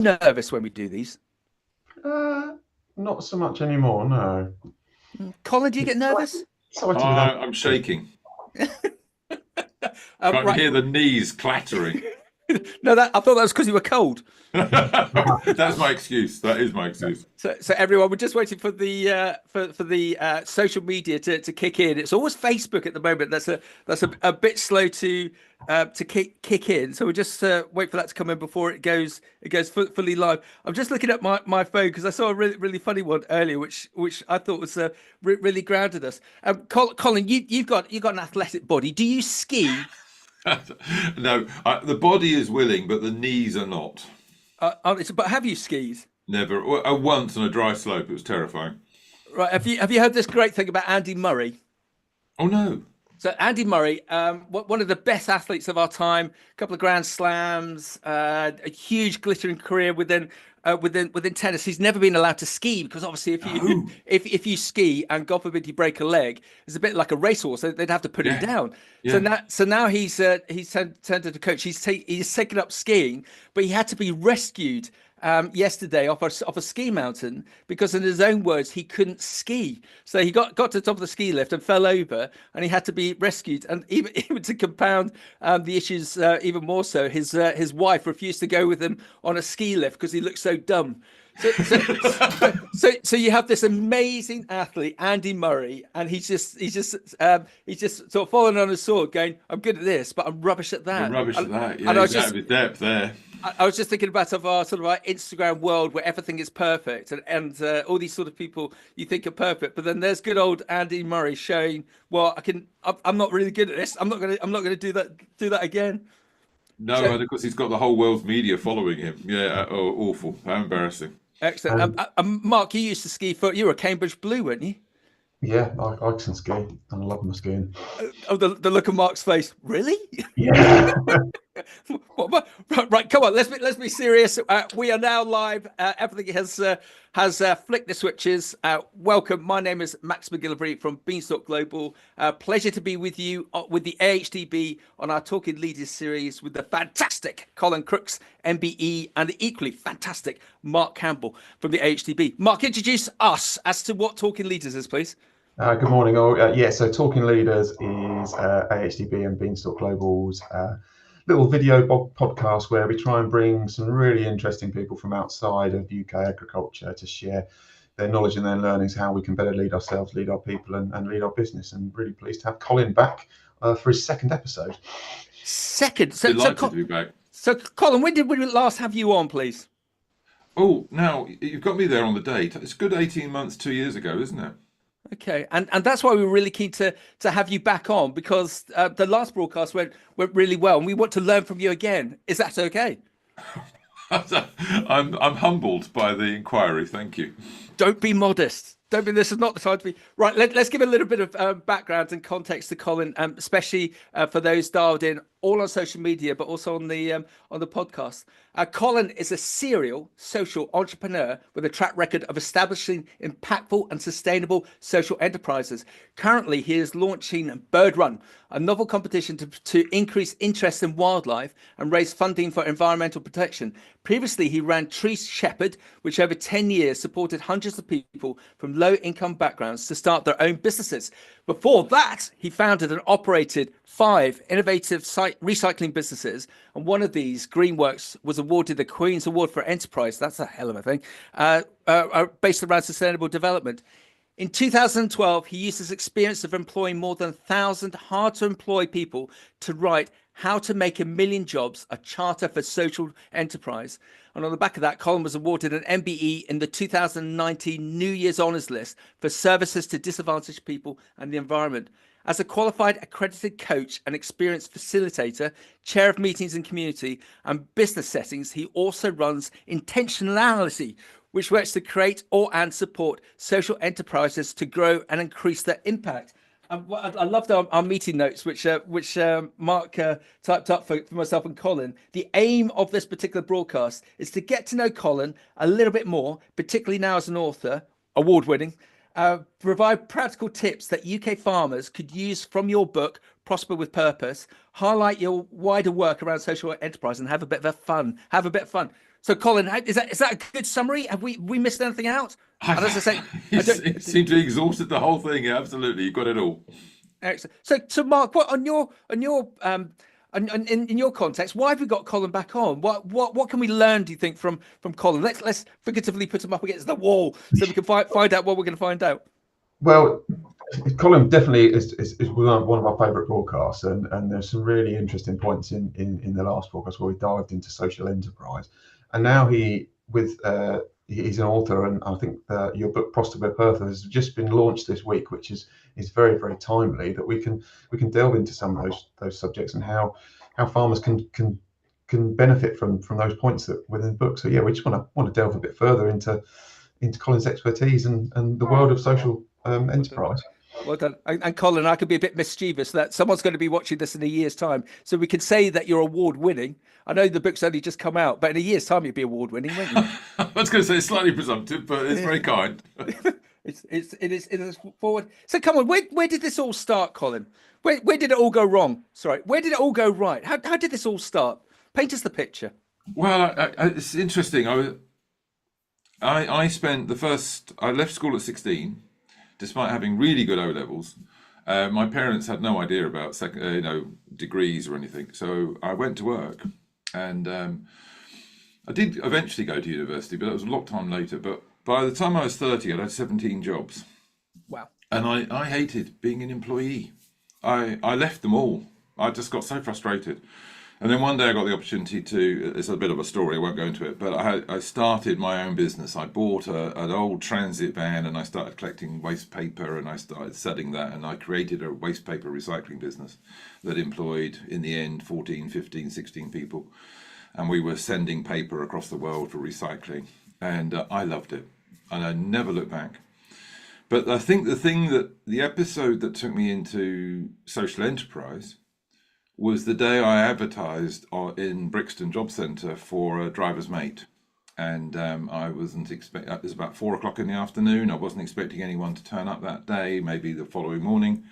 nervous when we do these? Not so much anymore, no. Colin, do you get nervous? Excited with I'm shaking. I can Right. hear the knees clattering. No, I thought that was because you were cold. That's my excuse. That is my excuse. So everyone, we're just waiting for the social media to kick in. It's always Facebook at the moment. That's a bit slow to kick in. So we'll just wait for that to come in before it goes fully live. I'm just looking at my phone because I saw a really funny one earlier, which I thought was really grounded us. Colin, you've got an athletic body. Do you ski? No, the body is willing, but the knees are not. But have you skied? Never. Once on a dry slope, it was terrifying. Right. Have you heard this great thing about Andy Murray? Oh no. So Andy Murray, one of the best athletes of our time, a couple of Grand Slams, a huge glittering career within tennis. He's never been allowed to ski because obviously if you ski and God forbid you break a leg, it's a bit like a racehorse. They'd have to put him down. Yeah. So now he's turned into coach. He's taken up skiing, but he had to be rescued yesterday off a ski mountain because, in his own words, he couldn't ski. So he got to the top of the ski lift and fell over, and he had to be rescued. And even to compound the issues even more so, his wife refused to go with him on a ski lift because he looked so dumb. So you have this amazing athlete, Andy Murray, and he's just sort of falling on his sword, going, "I'm good at this, but I'm rubbish at that." I'm rubbish at that. Yeah, and he's out of his depth there. I was just thinking about our Instagram world where everything is perfect and all these sort of people you think are perfect, but then there's good old Andy Murray showing, well, I'm not really good at this. I'm not gonna do that again. No, and of course he's got the whole world's media following him. Yeah, awful. How embarrassing. Excellent. Mark, you used to ski you were a Cambridge Blue, weren't you? Yeah, I can ski, and I love my skiing. Oh, the look of Mark's face. Really? Yeah. Right, come on. Let's be serious. We are now live. Everything has flicked the switches. Welcome. My name is Max McGillivray from Beanstalk Global. Pleasure to be with you with the AHDB on our Talking Leaders series with the fantastic Colin Crooks MBE and the equally fantastic Mark Campbell from the AHDB. Mark, introduce us as to what Talking Leaders is, please. Good morning, all. So Talking Leaders is AHDB and Beanstalk Global's little video podcast where we try and bring some really interesting people from outside of UK agriculture to share their knowledge and their learnings, how we can better lead ourselves, lead our people, and lead our business. And really pleased to have Colin back for his second episode. Delighted to be back. So, Colin, when did we last have you on, please? Oh, now you've got me there on the date. It's a good 18 months, 2 years ago, isn't it? Okay, and that's why we were really keen to have you back on, because the last broadcast went really well, and we want to learn from you again. Is that okay? I'm humbled by the inquiry. Thank you. Don't be modest. This is not the time to be. Right, let's give a little bit of background and context to Colin, especially for those dialed in all on social media, but also on the podcast. Colin is a serial social entrepreneur with a track record of establishing impactful and sustainable social enterprises. Currently, he is launching BirdRun, a novel competition to increase interest in wildlife and raise funding for environmental protection. Previously, he ran Tree Shepherd, which over 10 years supported hundreds of people from low-income backgrounds to start their own businesses. Before that, he founded and operated 5 innovative recycling businesses, and one of these, Greenworks, was awarded the Queen's Award for Enterprise. That's a hell of a thing, based around sustainable development. In 2012, he used his experience of employing more than 1,000 hard-to-employ people to write How to Make 1,000,000 Jobs, a charter for social enterprise. And on the back of that, Colin was awarded an MBE in the 2019 New Year's Honours List for services to disadvantaged people and the environment. As a qualified accredited coach and experienced facilitator, chair of meetings in community and business settings, he also runs Intentionality, which works to create and support social enterprises to grow and increase their impact. I loved our meeting notes, which Mark typed up for myself and Colin. The aim of this particular broadcast is to get to know Colin a little bit more, particularly now as an author, award-winning, provide practical tips that UK farmers could use from your book, Prosper with Purpose, highlight your wider work around social enterprise, and have a bit of fun. So, Colin, is that a good summary? Have we missed anything out? And as I say, you seem to have exhausted the whole thing. Yeah, absolutely, you got it all. excellent. So, Mark, what in your context, why have we got Colin back on? What can we learn, do you think, from Colin? Let's figuratively put him up against the wall so we can find out what we're going to find out. Well, Colin definitely is one of my favourite broadcasts, and there's some really interesting points in the last podcast where we dived into social enterprise, and now he's an author, and I think your book Prosper Perth has just been launched this week, which is very, very timely, that we can delve into some of those subjects and how farmers can benefit from those points that within the book. So yeah, we just want to delve a bit further into Colin's expertise and the world of social enterprise. Well done. And Colin, I could be a bit mischievous that someone's going to be watching this in a year's time, so we can say that you're award winning. I know the book's only just come out, but in a year's time you'd be award winning, won't you? I was going to say it's slightly presumptive, but it's very kind. It is forward. So come on, where did this all start, Colin? Where did it all go wrong? Sorry, where did it all go right? How did this all start? Paint us the picture. Well, it's interesting. I spent I left school at 16, despite having really good O-levels. My parents had no idea about degrees or anything, so I went to work, and I did eventually go to university, but that was a long time later. But by the time I was 30, I'd had 17 jobs. Wow! And I hated being an employee. I left them all. I just got so frustrated. And then one day I got the opportunity to, it's a bit of a story, I won't go into it, but I started my own business. I bought an old transit van and I started collecting waste paper, and I started selling that, and I created a waste paper recycling business that employed, in the end, 14, 15, 16 people. And we were sending paper across the world for recycling. And I loved it. And I never looked back. But I think the episode that took me into social enterprise was the day I advertised in Brixton Job Centre for a driver's mate. And I wasn't expecting, it was about 4:00 in the afternoon. I wasn't expecting anyone to turn up that day, maybe the following morning.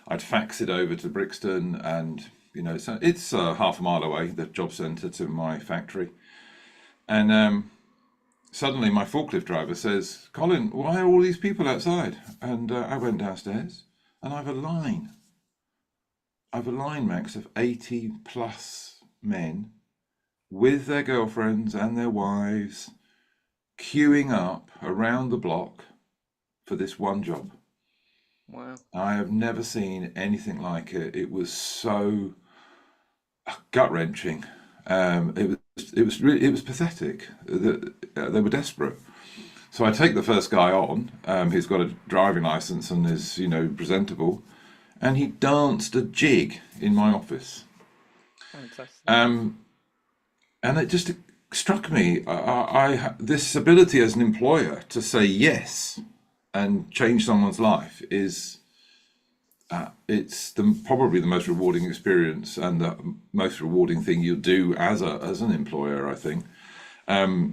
I'd fax it over to Brixton, and it's half a mile away, the job centre, to my factory. And suddenly my forklift driver says, "Colin, why are all these people outside?" And I went downstairs, and I have a line, Max, of 80 plus men with their girlfriends and their wives queuing up around the block for this one job. Wow. I have never seen anything like it. It was so gut-wrenching. It was pathetic. They were desperate. So I take the first guy on, who's got a driving license and is, presentable, and he danced a jig in my office. Fantastic. And it just struck me, this ability as an employer to say yes and change someone's life is, it's probably the most rewarding experience and the most rewarding thing you do as an employer, I think,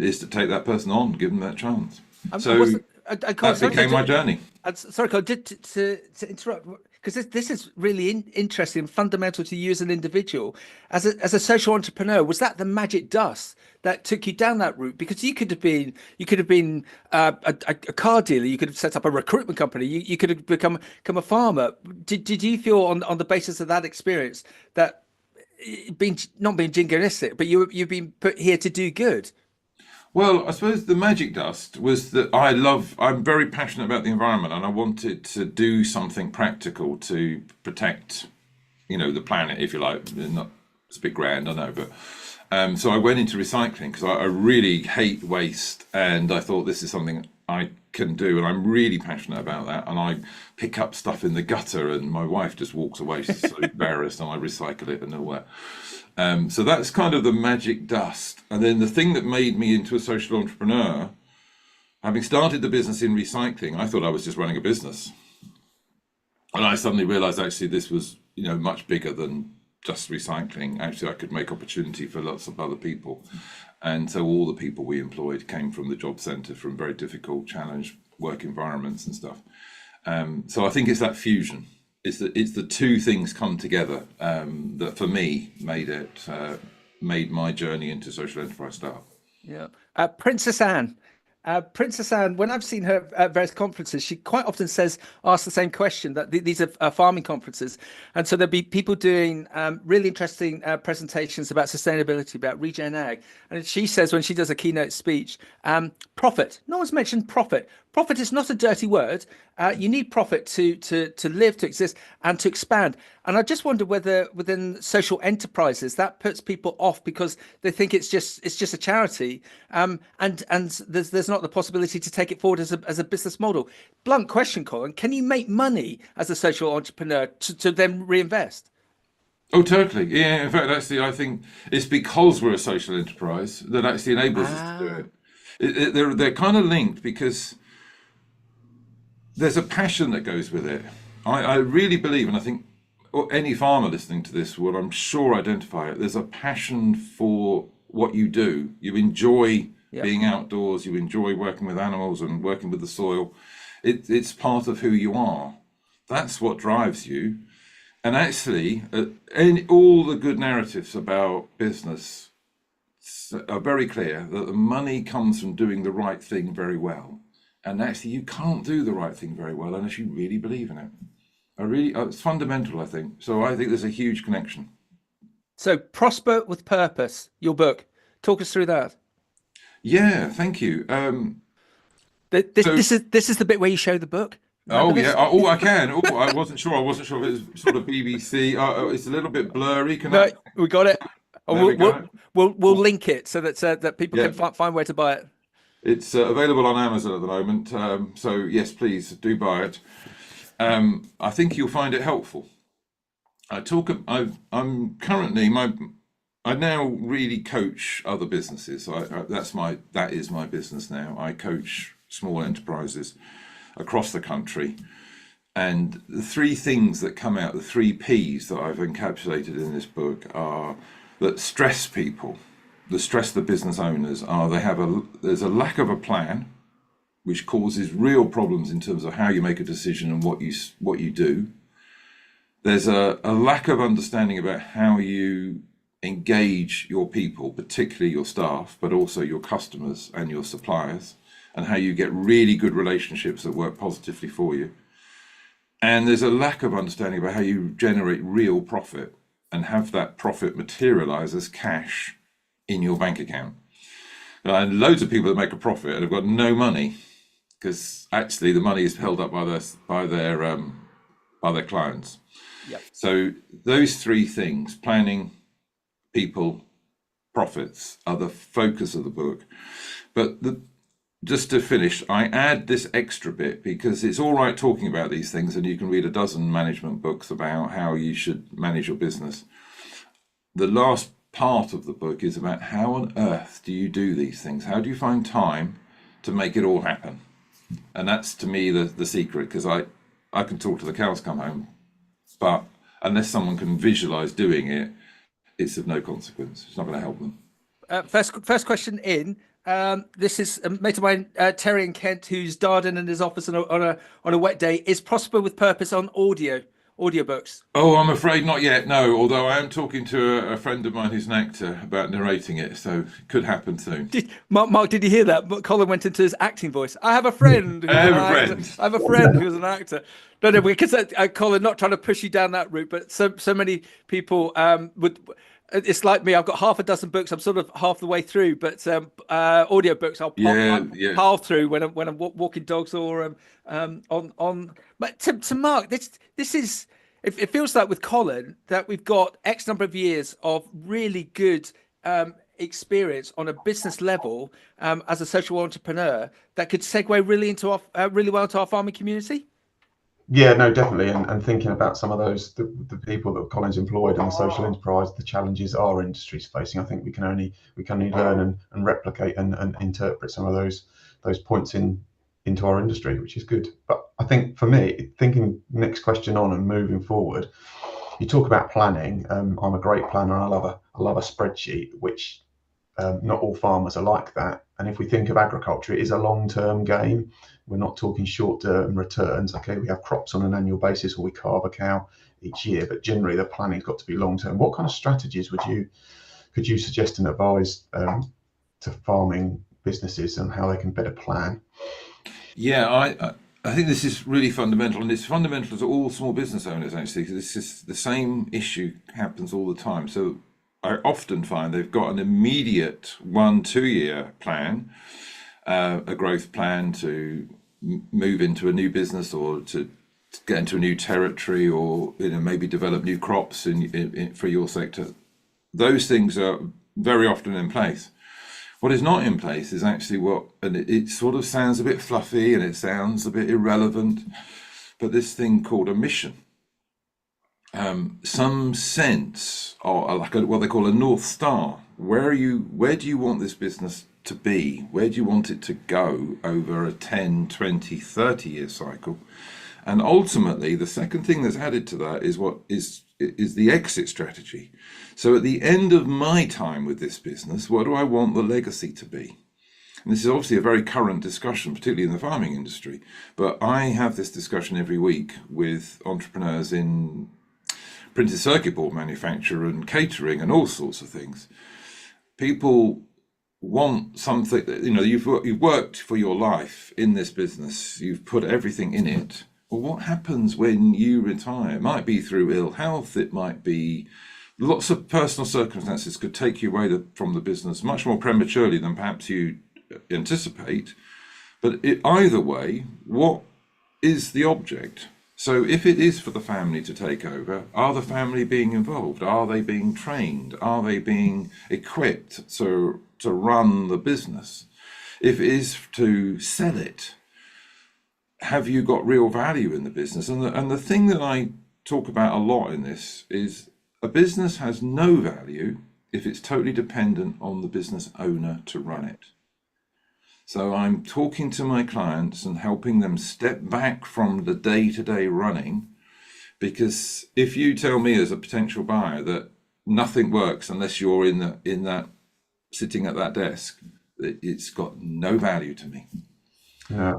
is to take that person on, give them that chance. That became my journey. Sorry, Colin, to interrupt, because this is really interesting and fundamental to you as an individual, as a social entrepreneur. Was that the magic dust that took you down that route? Because you could have been a car dealer, you could have set up a recruitment company, you could have become a farmer. Did you feel on the basis of that experience that not being jingoistic, but you've been put here to do good? Well, I suppose the magic dust was that I'm very passionate about the environment, and I wanted to do something practical to protect, the planet, if you like. It's a bit grand, I know, but so I went into recycling because I really hate waste, and I thought this is something I can do, and I'm really passionate about that. And I pick up stuff in the gutter, and my wife just walks away, she's so embarrassed, and I recycle it and all that. So that's kind of the magic dust. And then the thing that made me into a social entrepreneur, having started the business in recycling, I thought I was just running a business. And I suddenly realized actually this was, much bigger than just recycling. Actually, I could make opportunity for lots of other people. And so all the people we employed came from the job centre, from very difficult, challenged work environments and stuff. So I think it's that fusion. It's the two things come together that for me made my journey into social enterprise start. Yeah. Princess Anne. Princess Anne, when I've seen her at various conferences, she quite often asks the same question, that these are farming conferences. And so there'll be people doing really interesting presentations about sustainability, about regen ag. And she says, when she does a keynote speech, profit. No one's mentioned profit. Profit is not a dirty word. You need profit to live, to exist, and to expand. And I just wonder whether within social enterprises that puts people off because they think it's just a charity, and there's not the possibility to take it forward as a business model. Blunt question, Colin: can you make money as a social entrepreneur to then reinvest? Oh, totally. Yeah. In fact, actually, I think it's because we're a social enterprise that actually enables us to do it. They're kind of linked because there's a passion that goes with it. I really believe, and I think any farmer listening to this will, I'm sure, identify it. There's a passion for what you do. You enjoy being outdoors. You enjoy working with animals and working with the soil. It's part of who you are. That's what drives you. And actually, all the good narratives about business are very clear that the money comes from doing the right thing very well. And actually, you can't do the right thing very well unless you really believe in it. It's fundamental, I think. So I think there's a huge connection. So, Prosper with Purpose, your book. Talk us through that. Yeah, thank you. This is the bit where you show the book. Remember this? Oh, I can. Oh, I wasn't sure if it was sort of BBC. It's a little bit blurry. We got it. We'll link it so that people Yeah. can find where to buy it. It's available on Amazon at the moment. So yes, please do buy it. I think you'll find it helpful. I'm currently I now really coach other businesses. That is my business now. I coach small enterprises across the country, and the three things that come out, the three P's that I've encapsulated in this book, are that stress people, the stress the business owners are there's a lack of a plan, which causes real problems in terms of how you make a decision and what you do. There's a lack of understanding about how you engage your people, particularly your staff, but also your customers and your suppliers, and how you get really good relationships that work positively for you. And there's a lack of understanding about how you generate real profit and have that profit materialize as cash in your bank account. And loads of people that make a profit and have got no money, because actually the money is held up by their clients. Yep. So those three things, planning, people, profits, are the focus of the book. But just to finish, I add this extra bit because it's all right talking about these things, and you can read a dozen management books about how you should manage your business. The last part of the book is about how on earth do you do these things? How do you find time to make it all happen? And that's, to me, the secret, because I can talk till the cows come home, but unless someone can visualize doing it, it's of no consequence. It's not going to help them. First question in. This is a mate of mine, Terry in Kent, who's dialed in his office on a wet day. Is Prosper with Purpose on audiobooks? Oh, I'm afraid not yet, no. Although I am talking to a friend of mine who's an actor about narrating it, so it could happen soon. Mark, did you hear that? Colin went into his acting voice. I have a friend. I have a friend who's an actor. No, because Colin, not trying to push you down that route, but so many people would. It's like me. I've got half a dozen books. I'm sort of half the way through, but audiobooks I'll pile through when I'm walking dogs or on. But to Mark, this is. It feels like with Colin that we've got X number of years of really good experience on a business level as a social entrepreneur that could segue really well into our farming community. Yeah, no, definitely. And thinking about some of those, the people that Colin's employed in the social enterprise, the challenges our industry's facing, I think we can only learn and replicate and interpret some of those points into our industry, which is good. But I think for me, thinking next question on and moving forward, you talk about planning. I'm a great planner. I love a spreadsheet, which not all farmers are like that. And if we think of agriculture, it is a long-term game. We're not talking short-term returns. Okay, we have crops on an annual basis, or we carve a cow each year, but generally the planning's got to be long-term. What kind of strategies could you suggest and advise to farming businesses and how they can better plan? Yeah, I think this is really fundamental, and it's fundamental to all small business owners, actually, because this is the same issue happens all the time. So I often find they've got an immediate 1-2 year plan, a growth plan to move into a new business or to get into a new territory, or maybe develop new crops for your sector. Those things are very often in place. What is not in place is actually and it sort of sounds a bit fluffy and it sounds a bit irrelevant, but this thing called a mission, some sense, or like what they call a North Star. Where do you want this business to be? Where do you want it to go over a 10, 20, 30 year cycle? And ultimately, the second thing that's added to that is the exit strategy. So at the end of my time with this business, what do I want the legacy to be? And this is obviously a very current discussion, particularly in the farming industry. But I have this discussion every week with entrepreneurs in printed circuit board manufacture and catering and all sorts of things. People want something that, you've worked for your life in this business, you've put everything in it. Well, what happens when you retire? It might be through ill health, it might be lots of personal circumstances could take you away from the business much more prematurely than perhaps you anticipate. But either way, what is the object? So if it is for the family to take over, are the family being involved? Are they being trained? Are they being equipped to run the business? If it is to sell it, have you got real value in the business? And the thing that I talk about a lot in this is a business has no value if it's totally dependent on the business owner to run it. So I'm talking to my clients and helping them step back from the day-to-day running, because if you tell me as a potential buyer that nothing works unless you're in that sitting at that desk, it's got no value to me. Yeah,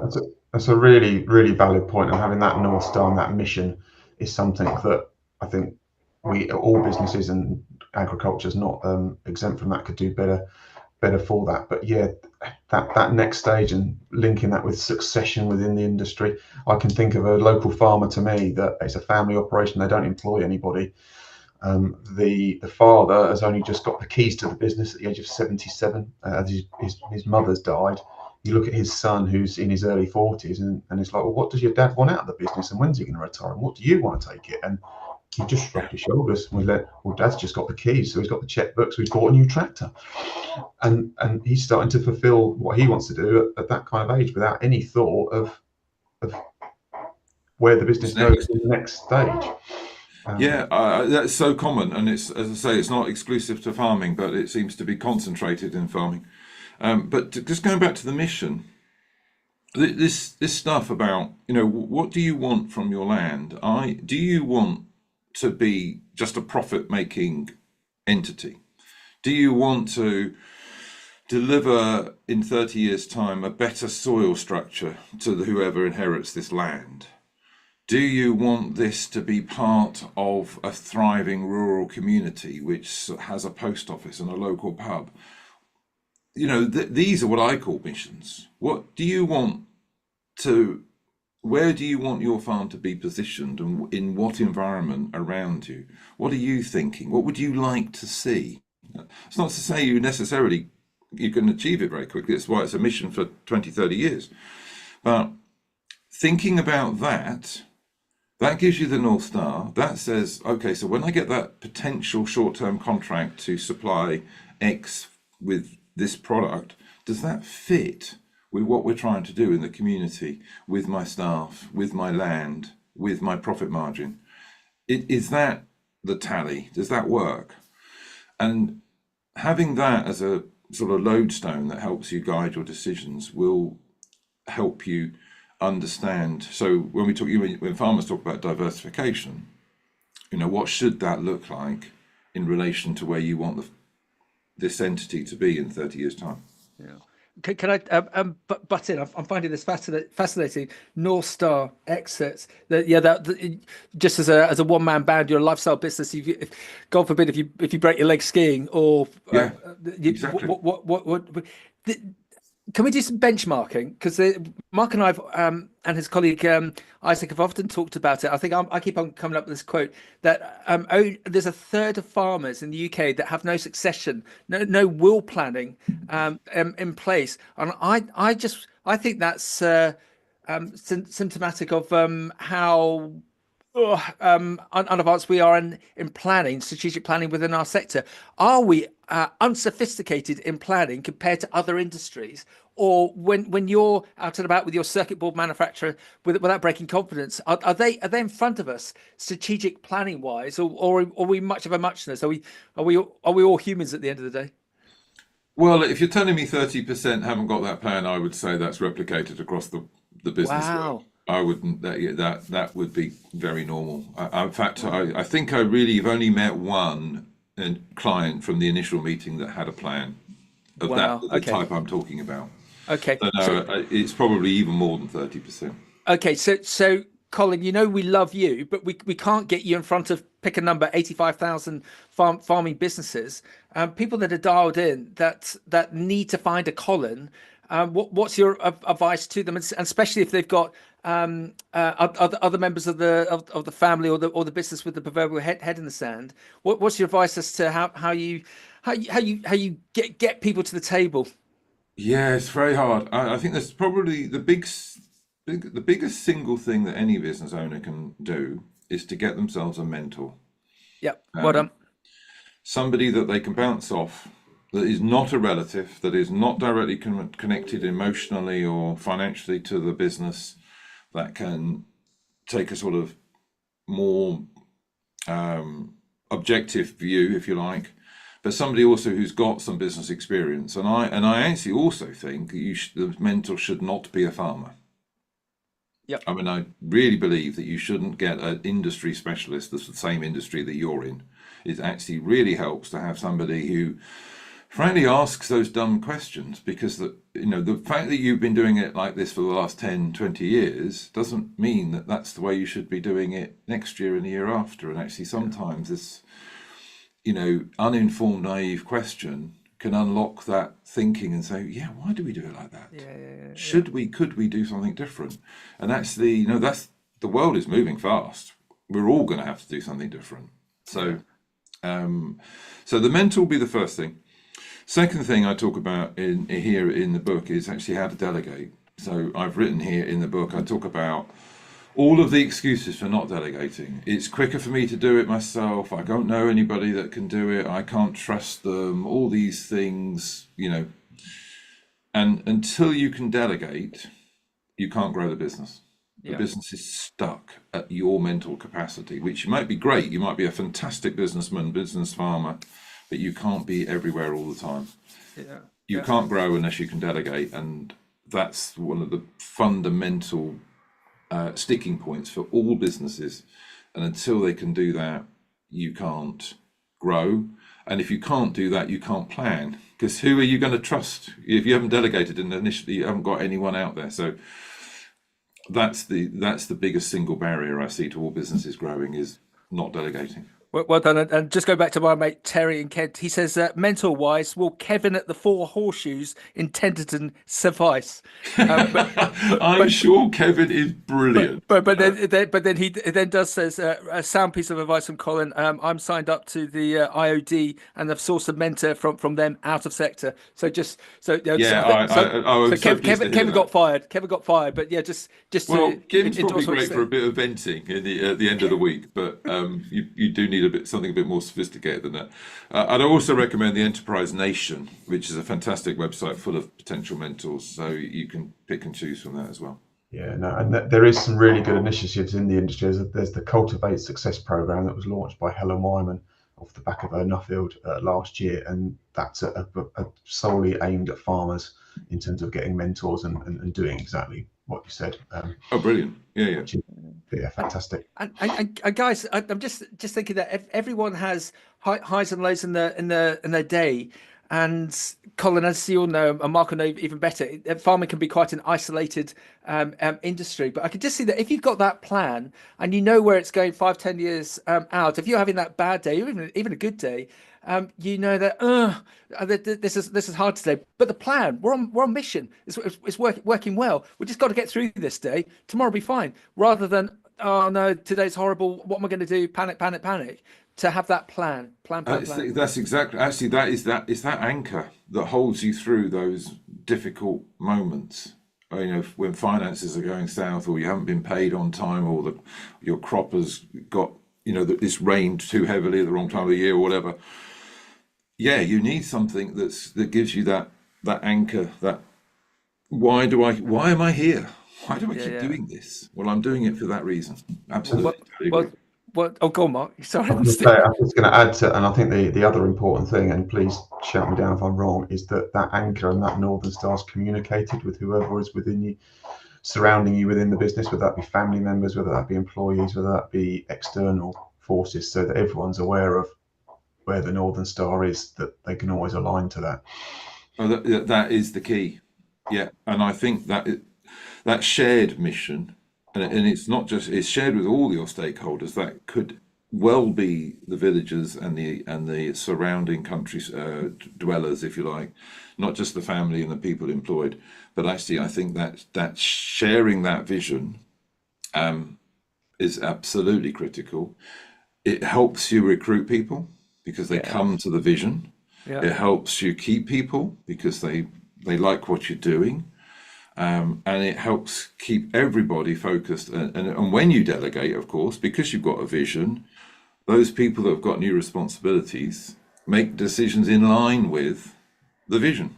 that's a really, really valid point. And having that North Star and that mission is something that I think all businesses, and agriculture is not exempt from that, could do better for that. But yeah, that next stage and linking that with succession within the industry. I can think of a local farmer to me that it's a family operation. They don't employ anybody. The father has only just got the keys to the business at the age of 77. His mother's died. You look at his son, who's in his early 40s, and it's like, well, what does your dad want out of the business, and when's he going to retire, and what do you want to take it? And he just shrugged his shoulders. Well, dad's just got the keys, so he's got the checkbooks. We've bought a new tractor, and he's starting to fulfil what he wants to do at that kind of age, without any thought of where the business goes in the next stage. That's so common, and it's, as I say, it's not exclusive to farming, but it seems to be concentrated in farming. But just going back to the mission, this stuff about, what do you want from your land? Do you want to be just a profit-making entity? Do you want to deliver in 30 years' time a better soil structure to whoever inherits this land? Do you want this to be part of a thriving rural community which has a post office and a local pub? These are what I call missions. What do you want where do you want your farm to be positioned, and in what environment around you? What are you thinking? What would you like to see? It's not to say you can achieve it very quickly. That's why it's a mission for 20, 30 years. But thinking about that gives you the North Star. That says, okay, so when I get that potential short-term contract to supply X with this product, does that fit with what we're trying to do in the community, with my staff, with my land, with my profit margin? Is that the tally? Does that work? And having that as a sort of lodestone that helps you guide your decisions will help you understand. So when farmers talk about diversification, what should that look like in relation to where you want this entity to be in 30 years' time? Yeah. Can I butt in? I'm finding this fascinating. North Star exits. Just as a one man band, you're a lifestyle business. God forbid if you break your leg skiing, or Yeah, exactly. Can we do some benchmarking? Because Mark and I've and his colleague Isaac have often talked about it. I think I keep on coming up with this quote that there's a third of farmers in the UK that have no succession, no will planning in place, and I think that's symptomatic of how unadvanced we are in planning, strategic planning within our sector. Are we unsophisticated in planning compared to other industries? Or when you're out and about with your circuit board manufacturer without breaking confidence, are they in front of us strategic planning wise, or are we much of a muchness? Are we all humans at the end of the day? Well, if you're telling me 30% haven't got that plan, I would say that's replicated across the business world. Wow. I wouldn't. That would be very normal. In fact, I think I really have only met one client from the initial meeting that had a plan of the type I'm talking about. Okay. So it's probably even more than 30%. Okay. So Colin, we love you, but we can't get you in front of, pick a number, 85,000 farming businesses, people that are dialed in that need to find a Colin. What's your advice to them, and especially if they've got other members of the family or the business with the proverbial head in the sand? What's your advice as to how you get people to the table? Yeah, it's very hard. I think that's probably the biggest single thing that any business owner can do is to get themselves a mentor. Yep. Well done. Somebody that they can bounce off, that is not a relative, that is not directly connected emotionally or financially to the business, that can take a sort of more objective view, if you like, but somebody also who's got some business experience. And I actually also think that the mentor should not be a farmer. Yep. I mean, I really believe that you shouldn't get an industry specialist that's the same industry that you're in. It actually really helps to have somebody who frankly asks those dumb questions, because the fact that you've been doing it like this for the last 10, 20 years doesn't mean that that's the way you should be doing it next year and the year after. And actually sometimes this, uninformed, naive question can unlock that thinking and say, yeah, why do we do it like that? Could we do something different? And actually, that's the world is moving fast. We're all going to have to do something different. So, so the mentor will be the first thing. Second thing I talk about in the book is actually how to delegate. So I've written here in the book, I talk about all of the excuses for not delegating. It's quicker for me to do it myself. I don't know anybody that can do it. I can't trust them. All these things, and until you can delegate, you can't grow the business. The business is stuck at your mental capacity, which might be great. You might be a fantastic businessman, business farmer, but you can't be everywhere all the time. You can't grow unless you can delegate, and that's one of the fundamental sticking points for all businesses. And until they can do that, you can't grow. And if you can't do that, you can't plan, because who are you going to trust if you haven't delegated and initially you haven't got anyone out there? So that's the biggest single barrier I see to all businesses growing, is not delegating. Well done. And just go back to my mate Terry in Kent. He says, mentor-wise, will Kevin at the Four Horseshoes in Tenterden suffice? I'm sure Kevin is brilliant. But then he does says a sound piece of advice from Colin. I'm signed up to the IOD and I've sourced a mentor from them out of sector. So Kevin got fired. Kevin got fired. But yeah, just Kim's probably great for a bit of venting at the end of the week. But you do need something a bit more sophisticated than that. I'd also recommend the Enterprise Nation, which is a fantastic website full of potential mentors, so you can pick and choose from that as well. Yeah, no, and there is some really good initiatives in the industry. There's the Cultivate Success program that was launched by Helen Wyman off the back of her Nuffield last year, and that's a solely aimed at farmers in terms of getting mentors and doing exactly what you said. Brilliant! Yeah. Yeah, fantastic. And guys, I'm just thinking that everyone has highs and lows in their day. And Colin, as you all know, and Mark will know even better, farming can be quite an isolated industry. But I can just see that if you've got that plan and you know where it's going 5-10 years out, if you're having that bad day, or even a good day, you know that this is hard today. But the plan, we're on mission. It's working well. We just got to get through this day. Tomorrow will be fine. Rather than, oh no, today's horrible. What am I going to do? Panic, panic, panic. To have that plan. That's exactly, actually, it's that anchor that holds you through those difficult moments. When finances are going south, or you haven't been paid on time, or your crop has got, it's rained too heavily at the wrong time of the year, or whatever. Yeah, you need something that gives you that anchor. That why am I here? Why do I keep doing this? Well, I'm doing it for that reason. Absolutely. Oh, go on, Mark. Sorry. I'm just going to add to, and I think the other important thing, and please shout me down if I'm wrong, is that anchor and that Northern Star's communicated with whoever is within you, surrounding you within the business, whether that be family members, whether that be employees, whether that be external forces, so that everyone's aware of where the Northern Star is, that they can always align to that. Oh, that is the key. Yeah, and I think that shared mission. And it's not just, it's shared with all your stakeholders. That could well be the villagers and the surrounding country dwellers, if you like, not just the family and the people employed. But actually, I think that sharing that vision is absolutely critical. It helps you recruit people because they come to the vision. Yeah. It helps you keep people because they like what you're doing. And it helps keep everybody focused. And when you delegate, of course, because you've got a vision, those people that have got new responsibilities make decisions in line with the vision.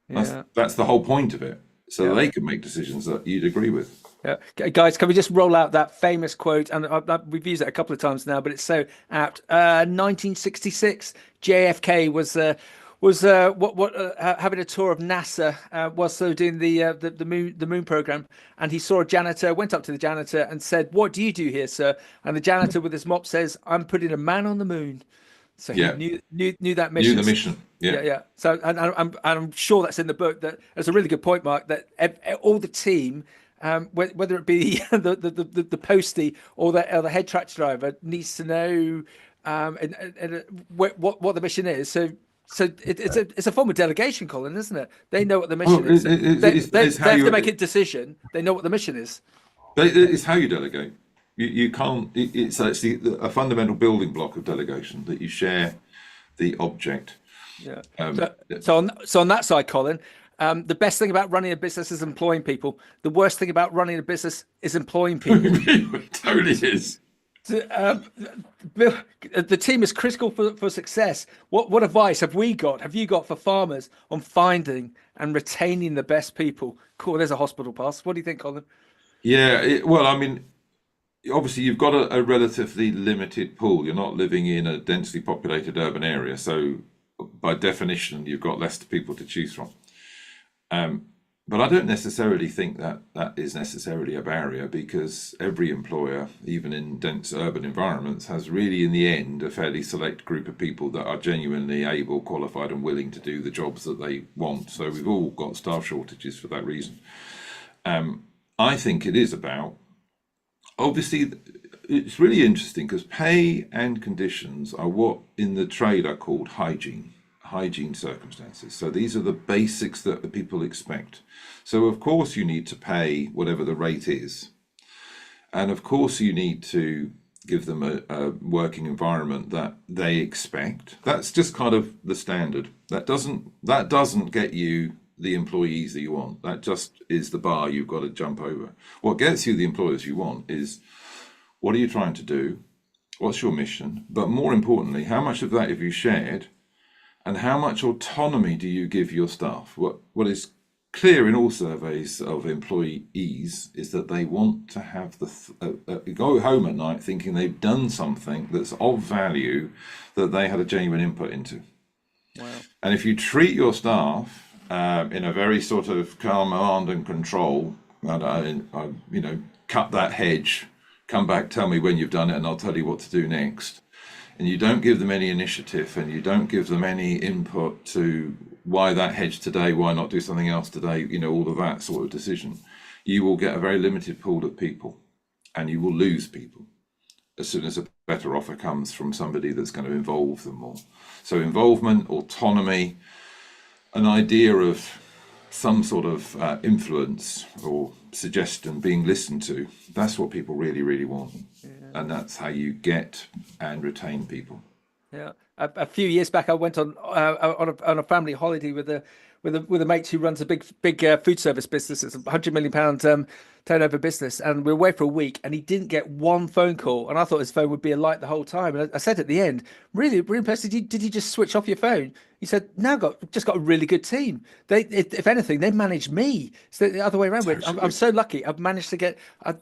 That's the whole point of it. So they can make decisions that you'd agree with. Yeah. Guys, can we just roll out that famous quote? And we've used it a couple of times now, but it's so apt. 1966, JFK was having a tour of NASA whilst they were doing the moon program, and he saw a janitor, went up to the janitor and said, "What do you do here, sir?" And the janitor with his mop says, "I'm putting a man on the moon." So he knew that mission. Knew the mission. Yeah. So and I'm sure that's in the book. That's a really good point, Mark. That all the team, whether it be the postie or the head tractor driver, needs to know what the mission is. So it's a form of delegation, Colin, isn't it? They know what the mission is. They have to make a decision. They know what the mission is. It's how you delegate. You can't. It's actually a fundamental building block of delegation, that you share the object. Yeah. So on that side, Colin, the best thing about running a business is employing people. The worst thing about running a business is employing people. It totally is. The team is critical for success. What advice have you got for farmers on finding and retaining the best people? Cool, there's a hospital pass. What do you think, Colin? Yeah, well, I mean, obviously you've got a relatively limited pool. You're not living in a densely populated urban area, so by definition you've got less people to choose from. But I don't necessarily think that is necessarily a barrier, because every employer, even in dense urban environments, has really, in the end, a fairly select group of people that are genuinely able, qualified and willing to do the jobs that they want. So we've all got staff shortages for that reason. I think it is about, obviously, it's really interesting because pay and conditions are what in the trade are called hygiene circumstances. So these are the basics that the people expect. So of course you need to pay whatever the rate is, and of course you need to give them a working environment that they expect. That's just kind of the standard. That doesn't get you the employees that you want. That just is the bar you've got to jump over. What gets you the employers you want is, what are you trying to do? What's your mission? But more importantly, how much of that have you shared? And how much autonomy do you give your staff? What is clear in all surveys of employees is that they want to have go home at night thinking they've done something that's of value, that they had a genuine input into. Wow. And if you treat your staff in a very sort of command and control, cut that hedge, come back, tell me when you've done it, and I'll tell you what to do next. and you don't give them any initiative, and you don't give them any input to why that hedge today, why not do something else today, all of that sort of decision, you will get a very limited pool of people, and you will lose people as soon as a better offer comes from somebody that's going to involve them more. So involvement, autonomy, an idea of some sort of influence or suggestion being listened to, that's what people really, really want. Yeah. And that's how you get and retain people. Yeah. A few years back, I went on a family holiday with a mate who runs a big food service business. It's a £100 million turnover business, and we were away for a week, and he didn't get one phone call, and I thought his phone would be alight the whole time. And I said at the end, really, really impressed. Did you just switch off your phone? He said, no, just got a really good team. If anything, they manage me. It's the other way around. I'm so lucky. I've managed to get.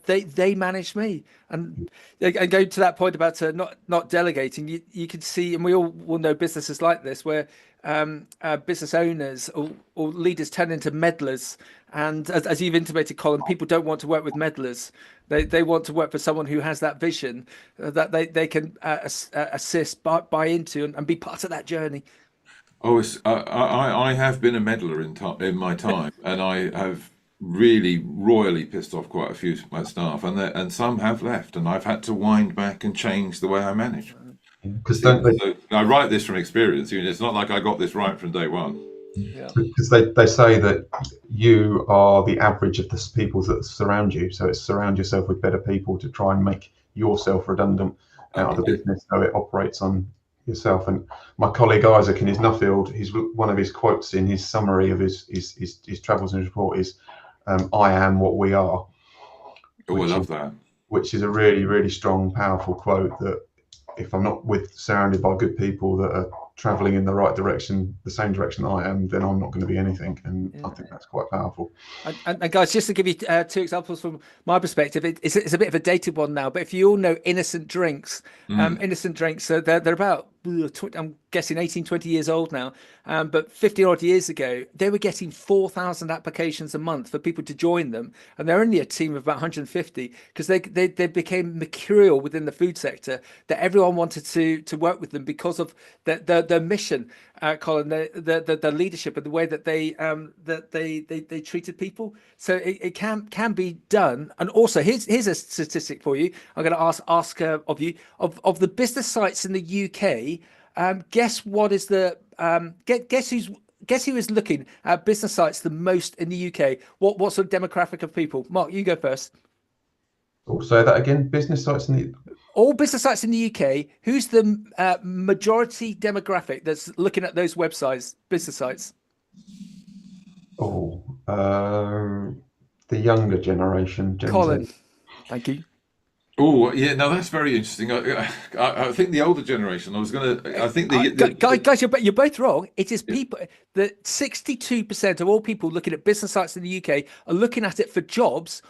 They manage me, and going to that point about not delegating. You can see, and we all will know businesses like this where business owners or leaders turn into meddlers. And as you've intimated, Colin, people don't want to work with meddlers. They want to work for someone who has that vision that they can assist, buy into, and be part of that journey. Oh, I have been a meddler in my time, and I have really royally pissed off quite a few of my staff, and some have left, and I've had to wind back and change the way I manage. Because So I write this from experience. It's not like I got this right from day one. Yeah. Because they say that you are the average of the people that surround you. So it's surround yourself with better people to try and make yourself redundant out of the business, so it operates on yourself. And my colleague Isaac in his Nuffield, one of his quotes in his summary of his travels and his report is, "I am what we are." Oh, I love that. Which is a really, really strong, powerful quote that if I'm not surrounded by good people that are traveling in the right direction, the same direction I am, then I'm not going to be anything. And I think that's quite powerful. And guys, just to give you two examples from my perspective, it's a bit of a dated one now, but if you all know Innocent Drinks, so they're about, I'm guessing 18, 20 years old now. But 50 odd years ago, they were getting 4,000 applications a month for people to join them. And they're only a team of about 150 because they became mercurial within the food sector, that everyone wanted to work with them because of their mission, Colin, the leadership and the way that they treated people. So it can be done. And also, here's a statistic for you. I'm going to ask of you of the business sites in the UK. Guess what is the guess who is looking at business sites the most in the UK? What sort of demographic of people? Mark, you go first. Oh, say that again. Business sites in the all business sites in the UK. Who's the majority demographic that's looking at those websites, business sites? Oh, the younger generation. Colin, thank you. Oh, yeah, no, that's very interesting. I think the older generation, I think guys, you're both wrong. It is people that 62% of all people looking at business sites in the UK are looking at it for jobs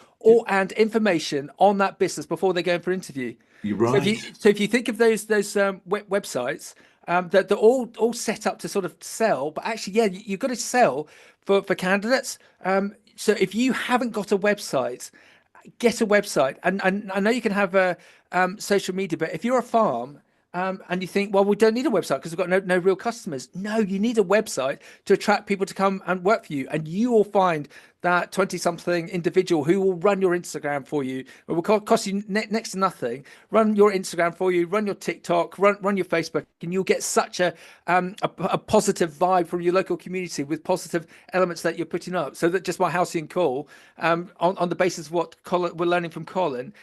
and information on that business before they go in for interview. You're right. So if you think of those websites, that they're all set up to sort of sell, but actually, yeah, you've got to sell for candidates. So if you haven't got a website, get a website. And I know you can have a social media, but if you're a farm and you think, well, we don't need a website because we've got no real customers. No, you need a website to attract people to come and work for you. And you will find that 20-something individual who will run your Instagram for you. It will cost you next to nothing. Run your Instagram for you, run your TikTok, run your Facebook, and you'll get such a positive vibe from your local community with positive elements that you're putting up. So that just by housing and call, on the basis of what we're learning from Colin,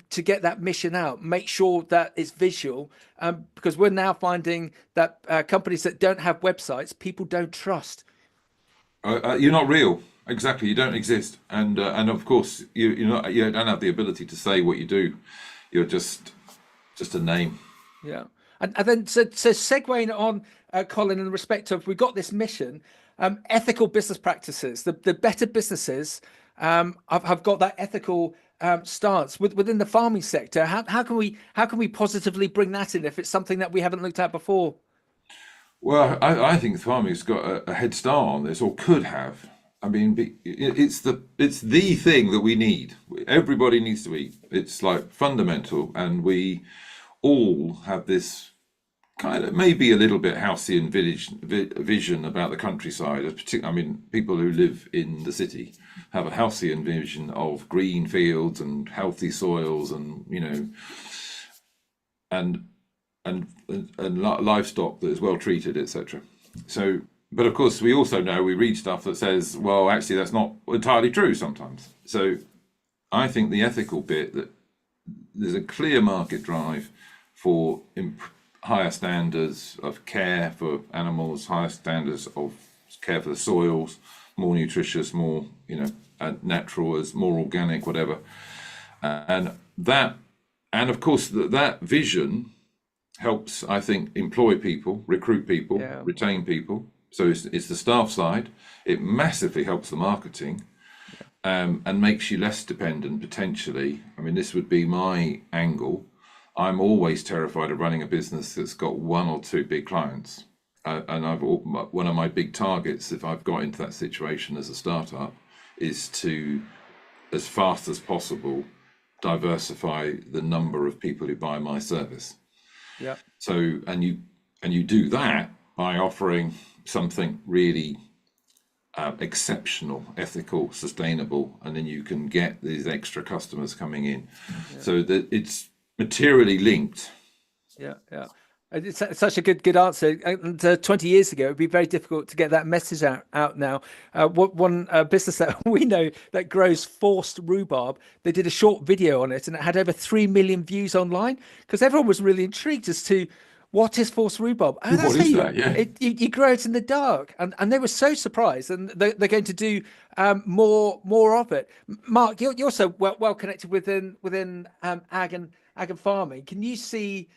to get that mission out, make sure that it's visual, because we're now finding that companies that don't have websites, people don't trust. You're not real. Exactly, you don't exist, and of course you don't have the ability to say what you do. You're just a name. Yeah, and then so segueing on, Colin, in respect of we've got this mission, ethical business practices. The better businesses have got that ethical stance within the farming sector. How can we positively bring that in if it's something that we haven't looked at before? Well, I think farming's got a head start on this, or could have. I mean, it's the thing that we need. Everybody needs to eat. It's like fundamental, and we all have this kind of maybe a little bit halcyon vision about the countryside. I mean, people who live in the city have a halcyon vision of green fields and healthy soils, and and livestock that is well treated, etc. So, but of course, we also know, we read stuff that says, well, actually, that's not entirely true sometimes. So, I think the ethical bit, that there's a clear market drive for higher standards of care for animals, higher standards of care for the soils, more nutritious, more natural, as more organic, whatever, and of course that vision helps, I think, employ people, recruit people, retain people. So it's the staff side. It massively helps the marketing, and makes you less dependent potentially. I mean, this would be my angle. I'm always terrified of running a business that's got one or two big clients. And one of my big targets, if I've got into that situation as a startup, is to, as fast as possible, diversify the number of people who buy my service. Yeah. So, and you do that by offering something really exceptional, ethical, sustainable, and then you can get these extra customers coming in. Yeah. So that it's materially linked. Yeah. It's such a good answer. And 20 years ago, it would be very difficult to get that message out now. One business that we know that grows forced rhubarb, they did a short video on it, and it had over 3 million views online, because everyone was really intrigued as to what is forced rhbarb. Oh, that's what is that? Yeah. You grow it in the dark, and they were so surprised, and they're going to do more of it. Mark, you're so well connected within ag and farming. Can you see?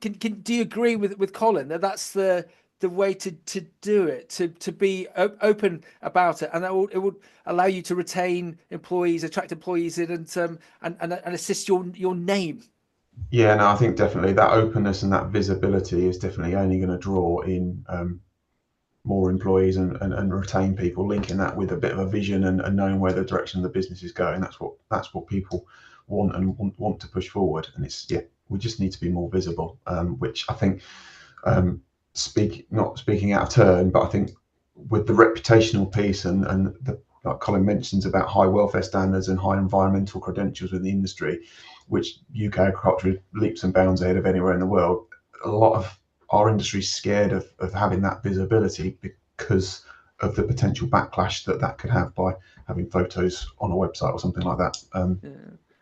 Do you agree with Colin that that's the way to do it, to be open about it, and it would allow you to retain employees, attract employees in, and assist your name? Yeah, no, I think definitely that openness and that visibility is definitely only going to draw in more employees and retain people, linking that with a bit of a vision and knowing where the direction of the business is going. That's what people want and want to push forward. And we just need to be more visible, which I think, not speaking out of turn, but I think with the reputational piece and like Colin mentions about high welfare standards and high environmental credentials within the industry, which UK agriculture is leaps and bounds ahead of anywhere in the world. A lot of our industry is scared of having that visibility because of the potential backlash that could have by having photos on a website or something like that.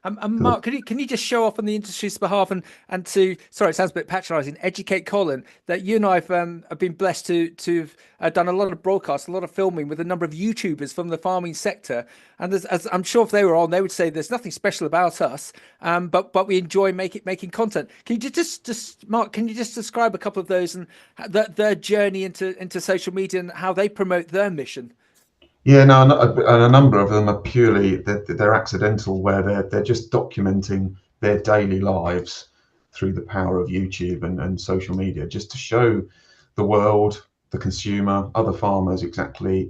And Mark, can you just show off on the industry's behalf and to, sorry, it sounds a bit patronising, educate Colin that you and I have been blessed to have done a lot of broadcasts, a lot of filming with a number of YouTubers from the farming sector, and as I'm sure if they were on, they would say there's nothing special about us, but we enjoy making content. Can you just Mark? Can you just describe a couple of those and their journey into social media and how they promote their mission? Yeah, no, and a number of them are purely they're accidental, where they're just documenting their daily lives through the power of YouTube and social media, just to show the world, the consumer, other farmers exactly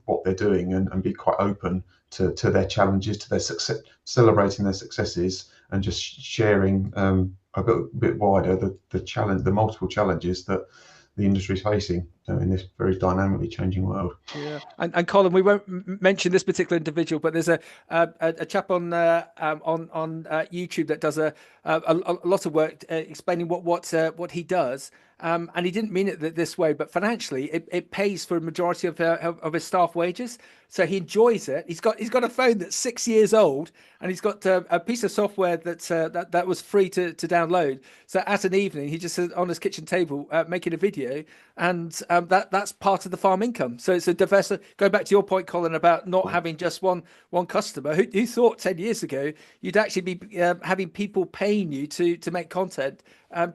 what they're doing, and be quite open to their challenges, to their success, celebrating their successes, and just sharing a bit wider the multiple challenges that the industry is facing in this very dynamically changing world. Yeah, and Colin, we won't mention this particular individual, but there's a chap on YouTube that does a lot of work explaining what he does. And he didn't mean it this way, but financially, it pays for a majority of his staff wages. So he enjoys it. He's got a phone that's 6 years old, and he's got a piece of software that was free to download. So at an evening, he just sits on his kitchen table making a video, and that's part of the farm income. So it's a diverse. Going back to your point, Colin, about not having just one customer. Who thought 10 years ago you'd actually be having people paying you to make content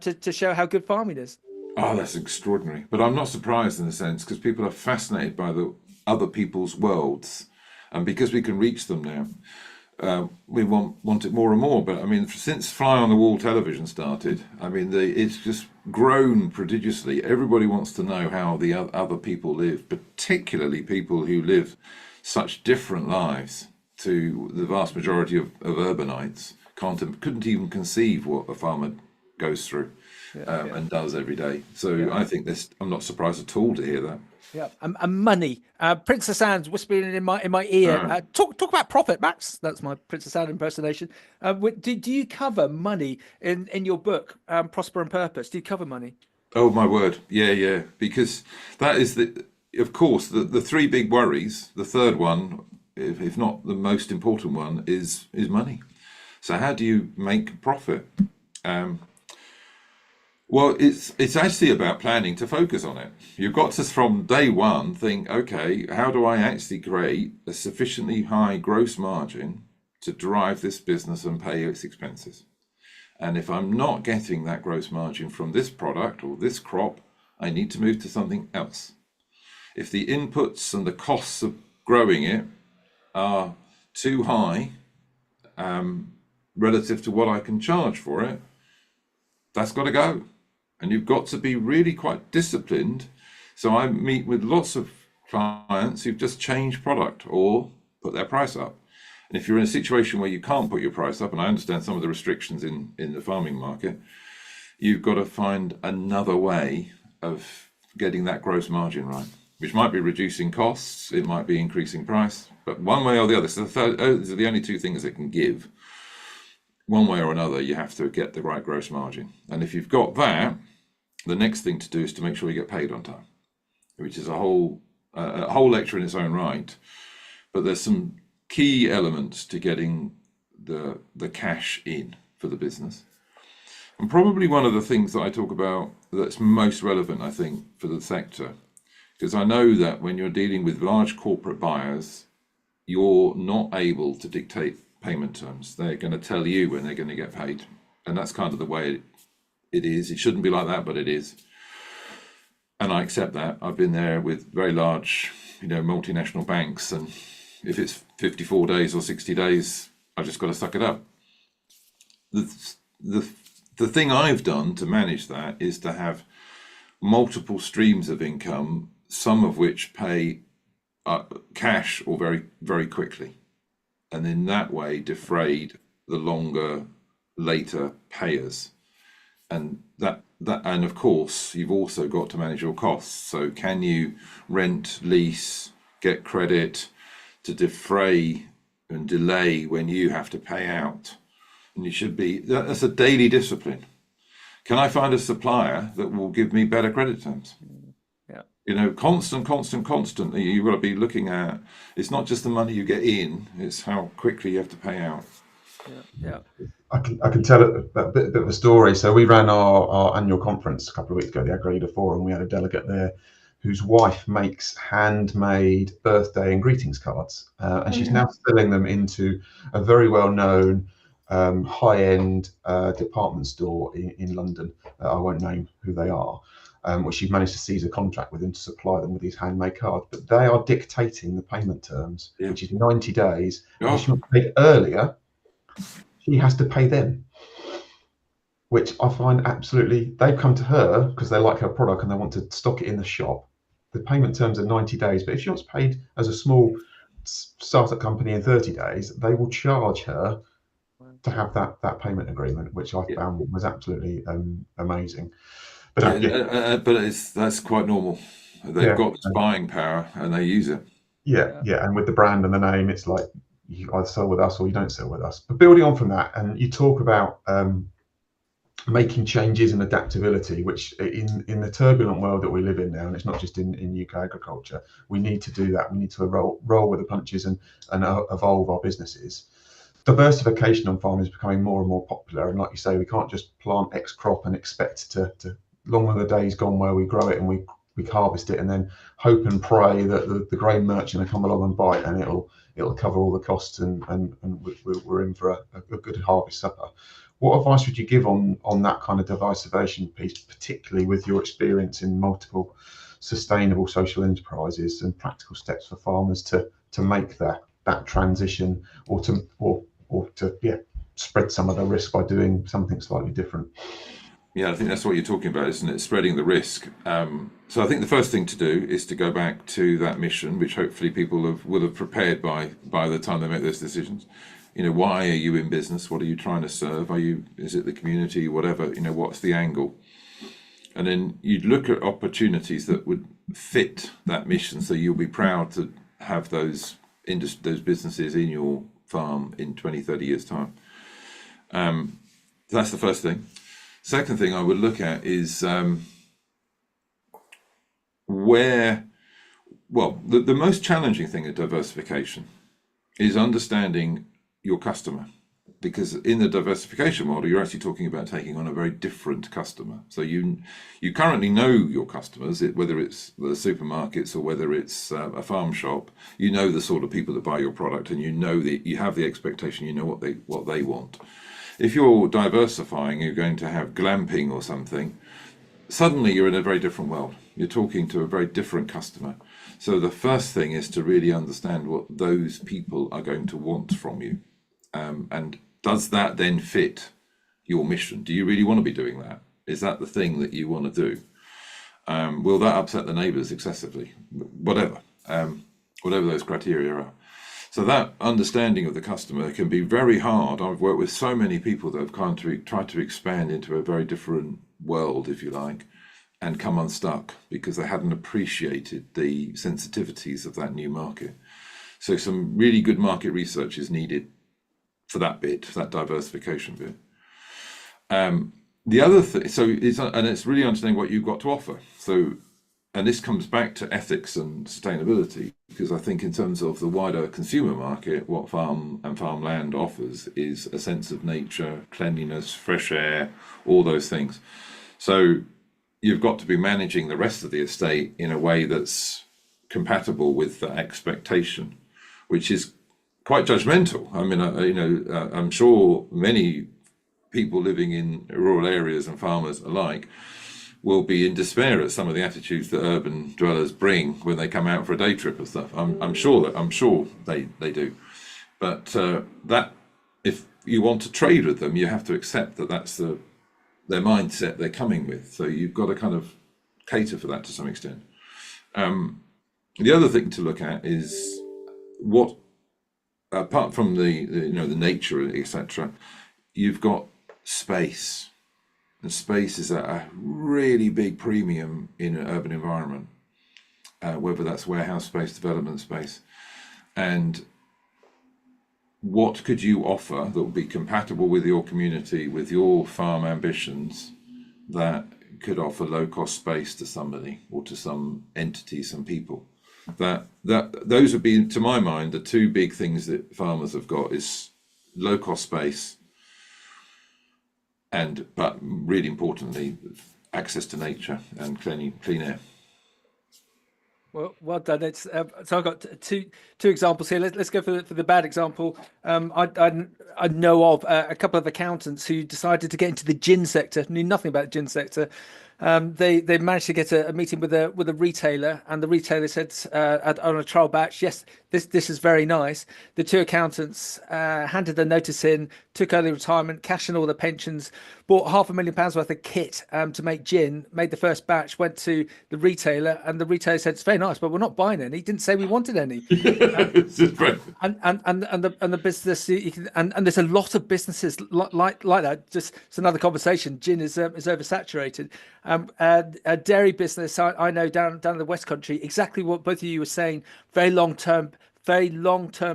to show how good farming is? Oh, that's extraordinary. But I'm not surprised in a sense, because people are fascinated by the other people's worlds. And because we can reach them now, we want it more and more. But I mean, since Fly on the Wall television started, I mean, it's just grown prodigiously. Everybody wants to know how the other people live, particularly people who live such different lives to the vast majority of urbanites. Couldn't even conceive what a farmer goes through. and does every day. So I think I'm not surprised at all to hear that. Yeah, and money. Princess Anne's whispering in my ear. Talk about profit, Max. That's my Princess Anne impersonation. Do you cover money in your book, Prosper and Purpose? Do you cover money? Oh my word, yeah. Because that is of course, the three big worries. The third one, if not the most important one, is money. So how do you make profit? Well, it's actually about planning to focus on it. You've got to, from day one, think, okay, how do I actually create a sufficiently high gross margin to drive this business and pay its expenses? And if I'm not getting that gross margin from this product or this crop, I need to move to something else. If the inputs and the costs of growing it are too high relative to what I can charge for it, that's got to go. And you've got to be really quite disciplined. So I meet with lots of clients who've just changed product or put their price up. And if you're in a situation where you can't put your price up, and I understand some of the restrictions in the farming market, you've got to find another way of getting that gross margin right, which might be reducing costs, it might be increasing price, but one way or the other. So those are the only two things it can give. One way or another, you have to get the right gross margin. And if you've got that, the next thing to do is to make sure you get paid on time, which is a whole lecture in its own right. But there's some key elements to getting the cash in for the business. And probably one of the things that I talk about that's most relevant, I think, for the sector, because I know that when you're dealing with large corporate buyers, you're not able to dictate payment terms. They're going to tell you when they're going to get paid. And that's kind of the way it is. It shouldn't be like that, but it is. And I accept that. I've been there with very large, multinational banks. And if it's 54 days or 60 days, I've just got to suck it up. The thing I've done to manage that is to have multiple streams of income, some of which pay cash or very, very quickly. And in that way, defrayed the longer, later payers. And and of course, you've also got to manage your costs. So can you rent, lease, get credit to defray and delay when you have to pay out? And that's a daily discipline. Can I find a supplier that will give me better credit terms? Constantly, you've got to be looking at, it's not just the money you get in, it's how quickly you have to pay out. Yeah. I can tell a bit of a story. So we ran our annual conference a couple of weeks ago, the Ag Leader Forum. We had a delegate there whose wife makes handmade birthday and greetings cards. And she's now selling them into a very well-known high-end department store in London. I won't name who they are. Which she managed to seize a contract with him to supply them with these handmade cards. But they are dictating the payment terms, which is 90 days. If she wants to pay earlier, she has to pay them, which I find absolutely, they've come to her because they like her product and they want to stock it in the shop. The payment terms are 90 days, but if she wants paid as a small startup company in 30 days, they will charge her to have that payment agreement, which I found was absolutely amazing. But that's quite normal. They've got this buying power and they use it. Yeah, and with the brand and the name, it's like you either sell with us or you don't sell with us. But building on from that, and you talk about making changes and adaptability, which in the turbulent world that we live in now, and it's not just in UK agriculture, we need to do that. We need to roll with the punches and evolve our businesses. Diversification on farming is becoming more and more popular, and like you say, we can't just plant X crop and expect to long are the days gone where we grow it and we harvest it and then hope and pray that the grain merchant will come along and buy it and it'll cover all the costs and we're in for a good harvest supper. What advice would you give on that kind of diversification piece, particularly with your experience in multiple sustainable social enterprises and practical steps for farmers to make that transition or to spread some of the risk by doing something slightly different? Yeah, I think that's what you're talking about, isn't it? Spreading the risk. So I think the first thing to do is to go back to that mission, which hopefully people will have prepared by the time they make those decisions. why are you in business? What are you trying to serve? Is it the community, whatever, what's the angle? And then you'd look at opportunities that would fit that mission, so you'll be proud to have those businesses in your farm in 20, 30 years' time. That's the first thing. Second thing I would look at is the most challenging thing at diversification is understanding your customer. Because in the diversification model, you're actually talking about taking on a very different customer. So you currently know your customers, whether it's the supermarkets or whether it's a farm shop. You know the sort of people that buy your product, and you know that you have the expectation. You know what they want. If you're diversifying, you're going to have glamping or something. Suddenly, you're in a very different world. You're talking to a very different customer. So the first thing is to really understand what those people are going to want from you, and does that then fit your mission? Do you really want to be doing that? Is that the thing that you want to do? Will that upset the neighbours excessively? Whatever those criteria are. So that understanding of the customer can be very hard. I've worked with so many people that have tried to expand into a very different world, if you like, and come unstuck because they hadn't appreciated the sensitivities of that new market. So some really good market research is needed for that bit, that diversification bit. The other thing, it's really understanding what you've got to offer. So, and this comes back to ethics and sustainability, because I think in terms of the wider consumer market, what farm and farmland offers is a sense of nature, cleanliness, fresh air, all those things. So you've got to be managing the rest of the estate in a way that's compatible with the expectation, which is quite judgmental. I mean, I'm sure many people living in rural areas and farmers alike will be in despair at some of the attitudes that urban dwellers bring when they come out for a day trip and stuff. I'm sure they do. But that if you want to trade with them, you have to accept that that's their mindset they're coming with. So you've got to kind of cater for that to some extent. The other thing to look at is what, apart from the nature, etc., you've got space, and space is a really big premium in an urban environment, whether that's warehouse space, development space, and what could you offer that would be compatible with your community, with your farm ambitions, that could offer low-cost space to somebody or to some entity, some people. Those would be, to my mind, the two big things that farmers have got is low-cost space, but really importantly, access to nature and clean air. Well done. It's so I've got two examples here. Let's go for the bad example. I know of a couple of accountants who decided to get into the gin sector, knew nothing about the gin sector. They managed to get a meeting with a retailer, and the retailer said on a trial batch, yes, this is very nice. The two accountants handed the notice in, took early retirement, cashed in all the pensions, bought £500,000 worth of kit to make gin, made the first batch, went to the retailer, and the retailer said, it's very nice, but we're not buying any. Didn't say we wanted any. And the business, and there's a lot of businesses like that. Just it's another conversation. Gin is oversaturated. A dairy business I know down in the West Country, exactly what both of you were saying. Very long term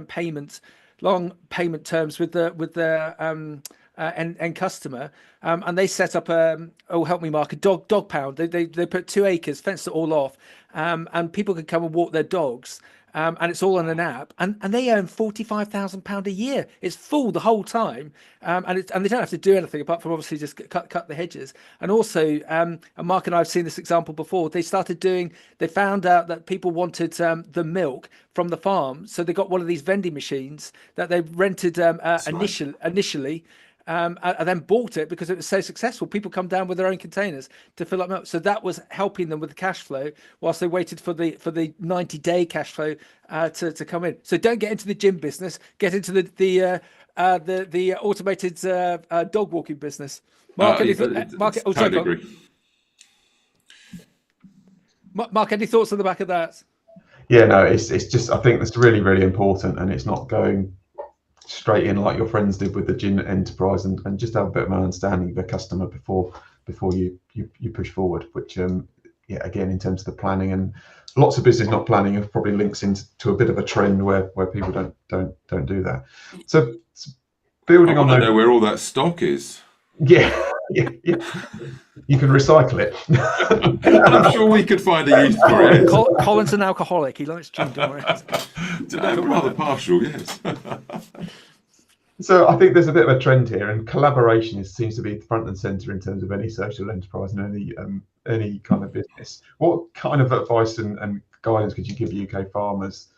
payments, long payment terms with the end customer, and they set up help me Mark, a dog pound. They put 2 acres, fenced it all off, and people can come and walk their dogs. And it's all on an app, and they earn £45,000 a year. It's full the whole time, and they don't have to do anything apart from obviously just cut the hedges. And also, and Mark and I have seen this example before. They found out that people wanted the milk from the farm, so they got one of these vending machines that they rented initially. And then bought it because it was so successful. People come down with their own containers to fill up milk. So that was helping them with the cash flow whilst they waited for the 90-day cash flow to come in. So don't get into the gym business. Get into the automated dog walking business. Mark, any thoughts on the back of that? Yeah, no, it's just, I think that's really, really important, and it's not going straight in like your friends did with the gin enterprise, and just have a bit of an understanding of the customer before you push forward. Which yeah, again, in terms of the planning, and lots of business not planning probably links into a bit of a trend where people don't do that. So building on I know where all that stock is. Yeah. You can recycle it. I'm sure we could find a use for it. Colin's an alcoholic. He likes gin, don't worry. Rather partial, yes. So I think there's a bit of a trend here, and collaboration seems to be front and center in terms of any social enterprise and any kind of business. What kind of advice and guidance could you give UK farmers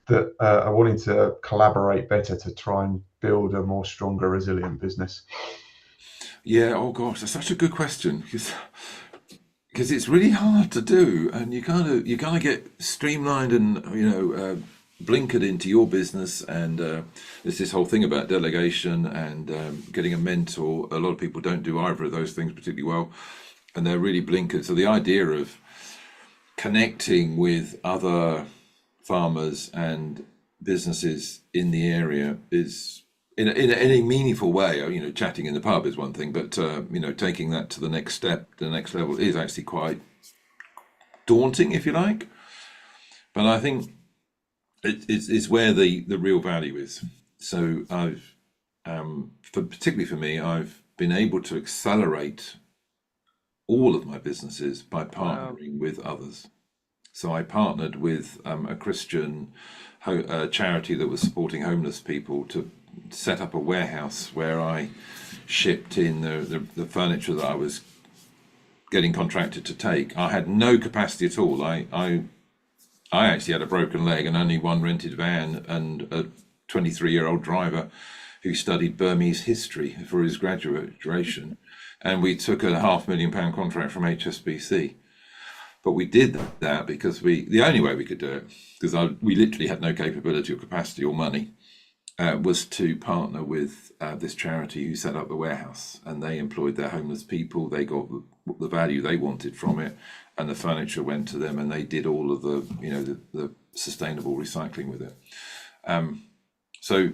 that are wanting to collaborate better to try and build a more stronger, resilient business? Yeah, oh gosh, that's such a good question, because it's really hard to do, and you kind of get streamlined and blinkered into your business, and there's this whole thing about delegation and getting a mentor. A lot of people don't do either of those things particularly well, and they're really blinkered. So the idea of connecting with other farmers and businesses in the area is in a meaningful way. Chatting in the pub is one thing, but taking that to the next step, the next level, is actually quite daunting, if you like. But I think it's where the real value is. So particularly for me, I've been able to accelerate all of my businesses by partnering with others. So I partnered with a Christian charity that was supporting homeless people to set up a warehouse where I shipped in the furniture that I was getting contracted to take. I had no capacity at all. I actually had a broken leg and only one rented van and a 23-year-old driver who studied Burmese history for his graduation. And we took a £500,000 contract from HSBC. But we did that because the only way we could do it, because we literally had no capability or capacity or money, was to partner with this charity who set up the warehouse, and they employed their homeless people. They got the value they wanted from it, and the furniture went to them, and they did all of the sustainable recycling with it. So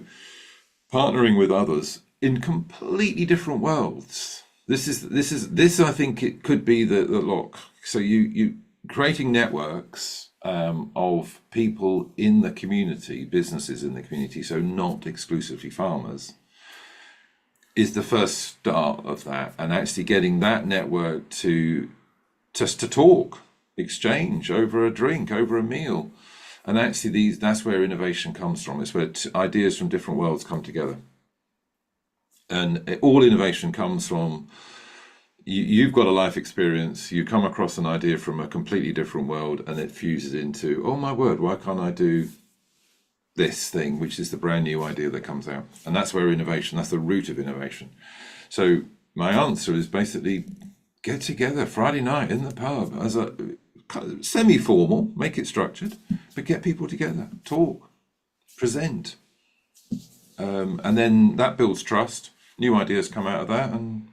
partnering with others in completely different worlds. This I think it could be the lock. So you creating networks of people in the community, businesses in the community, so not exclusively farmers, is the first start of that, and actually getting that network to talk, exchange over a drink, over a meal. And actually that's where innovation comes from. It's where ideas from different worlds come together. And all innovation comes from you've got a life experience, you come across an idea from a completely different world, and it fuses into, oh my word, why can't I do this thing, which is the brand new idea that comes out. And that's where innovation, that's the root of innovation. So my answer is basically get together Friday night in the pub as a semi-formal, make it structured, but get people together, talk, present. And then that builds trust, new ideas come out of that, and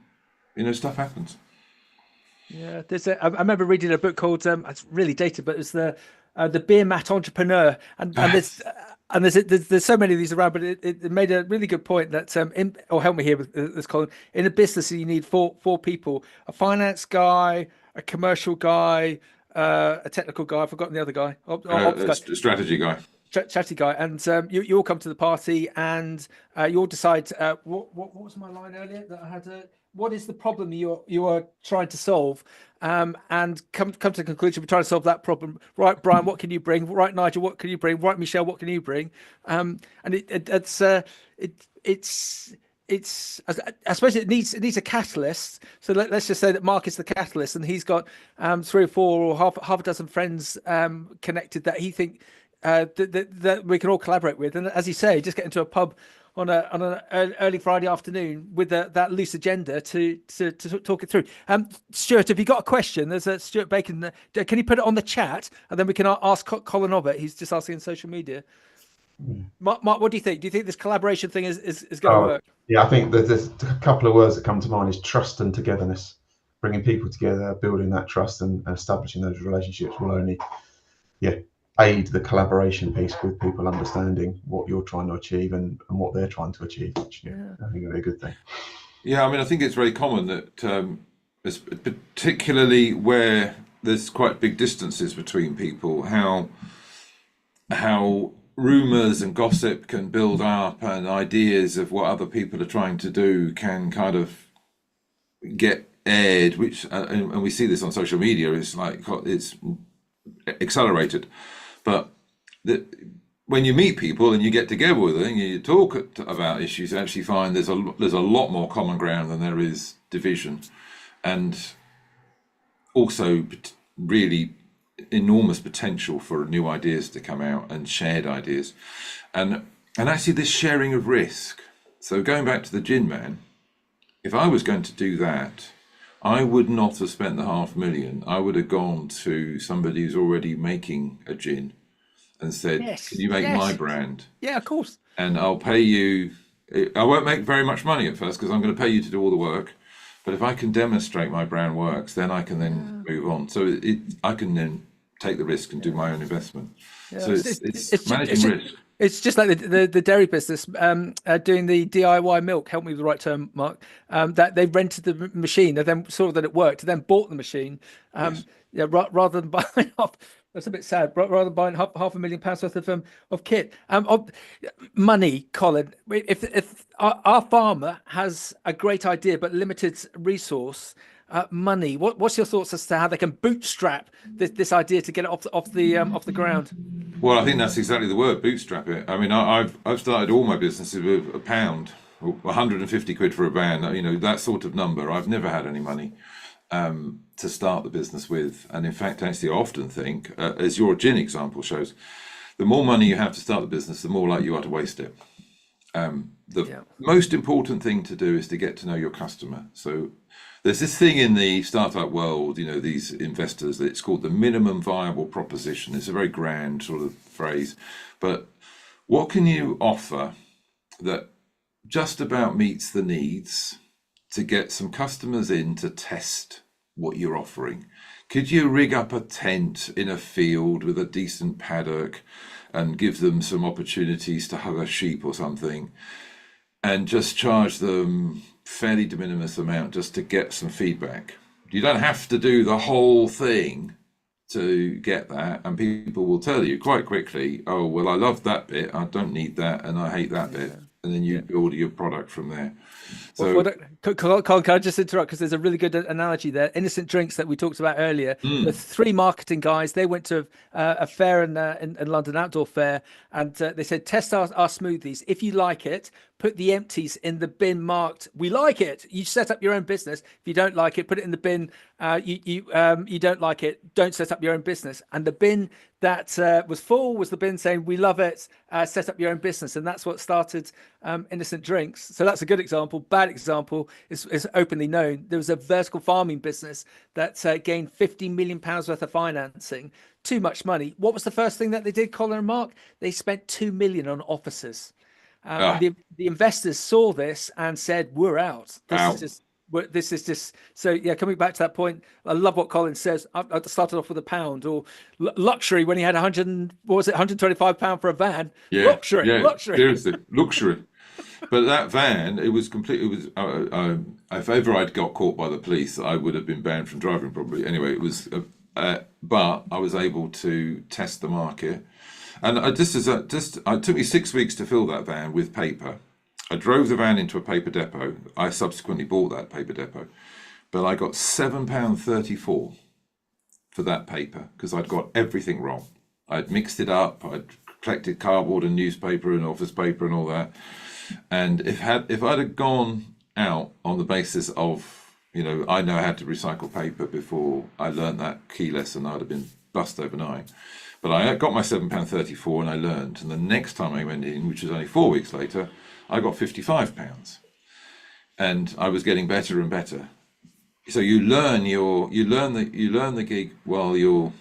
stuff happens. Yeah, I remember reading a book called it's really dated, but it's the Beer Mat Entrepreneur, and there's so many of these around, but it made a really good point that help me here with this, Colin. In a business, you need four people: a finance guy, a commercial guy, a technical guy. I've forgotten the other guy. Strategy guy. Chatty guy, and you all come to the party, and you all decide what was my line earlier that I had. What is the problem you are trying to solve, and come to the conclusion we're trying to solve that problem. Right, Brian, what can you bring? Right, Nigel, what can you bring? Right, Michelle, what can you bring? And it's I suppose it needs a catalyst. So let's just say that Mark is the catalyst, and he's got 3 or 4 or half a dozen friends connected that he think that we can all collaborate with. And as you say, just get into a pub on an early Friday afternoon with that loose agenda to talk it through. Stuart, have you got a question? There's a Stuart Bacon. Can you put it on the chat, and then we can ask Colin of it? He's just asking in social media. Mark, what do you think? Do you think this collaboration thing is going to work? Yeah, I think there's a couple of words that come to mind is trust and togetherness. Bringing people together, building that trust and establishing those relationships will only, aid the collaboration piece with people understanding what you're trying to achieve and what they're trying to achieve, which I think would be a good thing. Yeah, I mean, I think it's very common that, particularly where there's quite big distances between people, how rumours and gossip can build up, and ideas of what other people are trying to do can kind of get aired, which and we see this on social media, is like it's accelerated. But when you meet people and you get together with them and you talk about issues, you actually find there's a lot more common ground than there is division, and also really enormous potential for new ideas to come out and shared ideas, and actually this sharing of risk. So going back to the gin man, if I was going to do that, I would not have spent the $500,000. I would have gone to somebody who's already making a gin and said, can you make my brand? Yeah, of course. And I'll pay you. I won't make very much money at first because I'm going to pay you to do all the work. But if I can demonstrate my brand works, then I can then move on. So I can then take the risk and do my own investment. Yeah. So it's managing risk. It's just like the dairy business doing the DIY milk. Help me with the right term, Mark. That they rented the machine and then saw that it worked, and then bought the machine. Rather than buying off. That's a bit sad. Rather than buying £500,000 worth of kit. Money, Colin. If our farmer has a great idea but limited resource, money. What's your thoughts as to how they can bootstrap this idea to get it off the ground? Well, I think that's exactly the word, bootstrap it. I mean, I've started all my businesses with £1 or 150 quid for a van. You know, that sort of number. I've never had any money to start the business with, and in fact, actually, I often think, as your gin example shows, the more money you have to start the business, the more likely you are to waste it. The most important thing to do is to get to know your customer. So there's this thing in the startup world, you know, these investors, that it's called the minimum viable proposition. It's a very grand sort of phrase, but what can you offer that just about meets the needs to get some customers in to test what you're offering? Could you rig up a tent in a field with a decent paddock and give them some opportunities to hug a sheep or something, and just charge them fairly de minimis amount just to get some feedback? You don't have to do the whole thing to get that, and people will tell you quite quickly, oh, well, I love that bit, I don't need that, and I hate that bit. And then you build your product from there. So, Colin, can I just interrupt, because there's a really good analogy there. Innocent Drinks that we talked about earlier. The three marketing guys, they went to a fair in London, outdoor fair, and they said, test our smoothies. If you like it, put the empties in the bin marked "we like it." You set up your own business. If you don't like it, put it in the bin. You don't like it, don't set up your own business. And the bin that was full was the bin saying "we love it." Set up your own business, and that's what started Innocent Drinks. So that's a good example. Bad example is openly known. There was a vertical farming business that gained £50 million worth of financing. Too much money. What was the first thing that they did, Colin and Mark? They spent $2 million on offices. The investors saw this and said, "We're out. This is just so." Yeah, coming back to that point, I love what Colin says. I started off with £1, or luxury when he had £125 for a van. Luxury. Seriously, luxury. But that van, it was completely. It was. If ever I'd got caught by the police, I would have been banned from driving probably. Anyway, it was. But I was able to test the market, and it took me 6 weeks to fill that van with paper. I drove the van into a paper depot. I subsequently bought that paper depot, but I got £7.34 for that paper because I'd got everything wrong. I'd mixed it up. I'd collected cardboard and newspaper and office paper and all that. And if I'd have gone out on the basis of, you know, I know how to recycle paper before I learned that key lesson, I'd have been bust overnight. But I got my £7.34 and I learned. And the next time I went in, which was only 4 weeks later, I got £55, and I was getting better and better. So you learn the gig while you're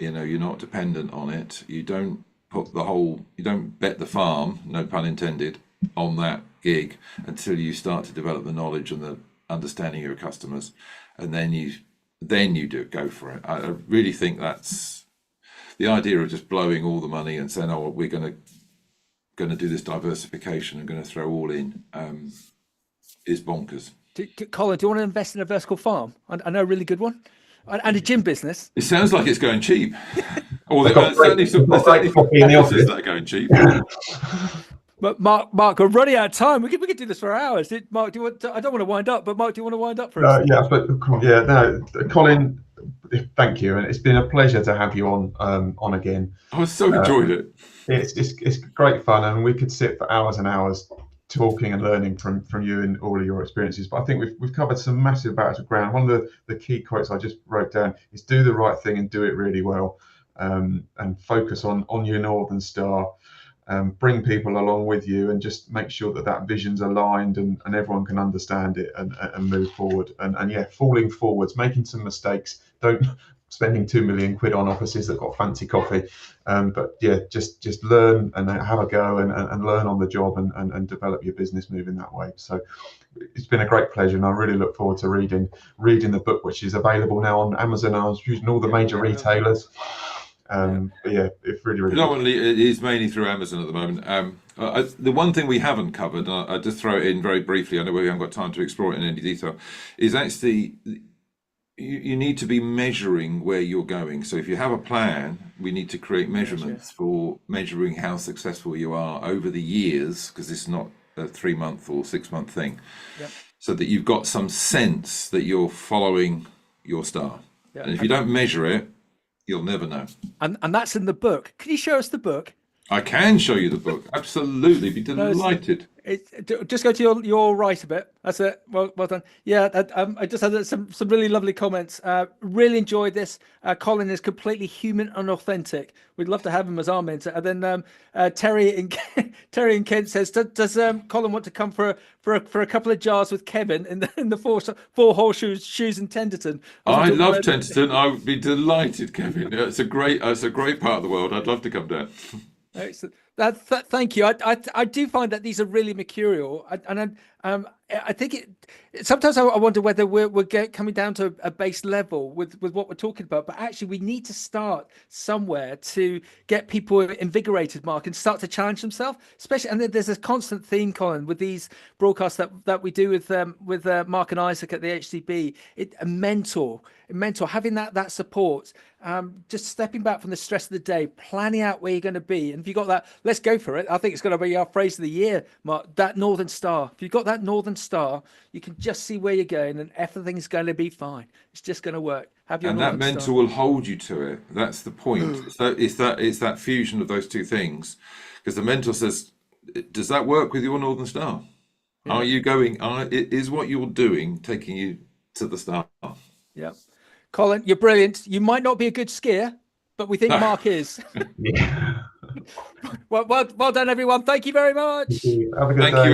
not dependent on it. You don't bet the farm, no pun intended, on that gig until you start to develop the knowledge and the understanding of your customers, and then you go for it. I really think that's the idea of just blowing all the money and saying, oh, we're going to do this diversification and going to throw all in is bonkers. Colin, do you want to invest in a vertical farm? I know a really good one. And a gym business. It sounds like it's going cheap. Or I've got certainly some coffee in the office that are going cheap. But Mark, we're running out of time. We could do this for hours. Mark, do you want to, I don't want to wind up, but Mark, do you want to wind up for us? Colin, thank you, and it's been a pleasure to have you on again. I so enjoyed it. It's great fun, and we could sit for hours and hours talking and learning from you and all of your experiences. But I think we've covered some massive amounts of ground. One of the key quotes I just wrote down is do the right thing and do it really well, and focus on your Northern Star. Bring people along with you and just make sure that vision's aligned and everyone can understand it and move forward. And yeah, falling forwards, making some mistakes. Don't spending £2 million on offices that got fancy coffee. But yeah, just learn and have a go and learn on the job and develop your business moving that way. So it's been a great pleasure, and I really look forward to reading the book, which is available now on Amazon. I was using all the major retailers. But yeah, it's really predominantly it is mainly through Amazon at the moment. The one thing we haven't covered, and I'll just throw it in very briefly, I know we haven't got time to explore it in any detail, is actually you need to be measuring where you're going. So if you have a plan, we need to create measurements for measuring how successful you are over the years, because it's not a 3-month or 6-month thing. So that you've got some sense that you're following your star. And if you don't measure it, you'll never know. And that's in the book. Can you show us the book? I can show you the book. Absolutely, be delighted. Just go to your right a bit. That's it. Well done. Yeah, I just had some really lovely comments. Really enjoyed this. Colin is completely human and authentic. We'd love to have him as our mentor. And then Terry in Kent says, does Colin want to come for a couple of jars with Kevin in the four horseshoes in Tenterton? I love Tenterton. I would be delighted, Kevin. It's a great part of the world. I'd love to come down. Excellent. Thank you. I do find that these are really mercurial, and I think sometimes I wonder whether we're coming down to a base level with what we're talking about. But actually, we need to start somewhere to get people invigorated, Mark, and start to challenge themselves. Especially, and there's a constant theme, Colin, with these broadcasts that we do with Mark and Isaac at the AHDB. A mentor, having that support. Just stepping back from the stress of the day, planning out where you're going to be. And if you got that, let's go for it. I think it's going to be our phrase of the year, Mark, that Northern Star. If you've got that Northern Star, you can just see where you're going and everything's going to be fine. It's just going to work. And that mentor will hold you to it. That's the point. So it's that fusion of those two things. Because the mentor says, does that work with your Northern Star? Yeah. Are you going, is what you're doing taking you to the star? Yeah. Colin, you're brilliant. You might not be a good skier, but we think Mark is. Yeah. Well done, everyone. Thank you very much. Have a good day.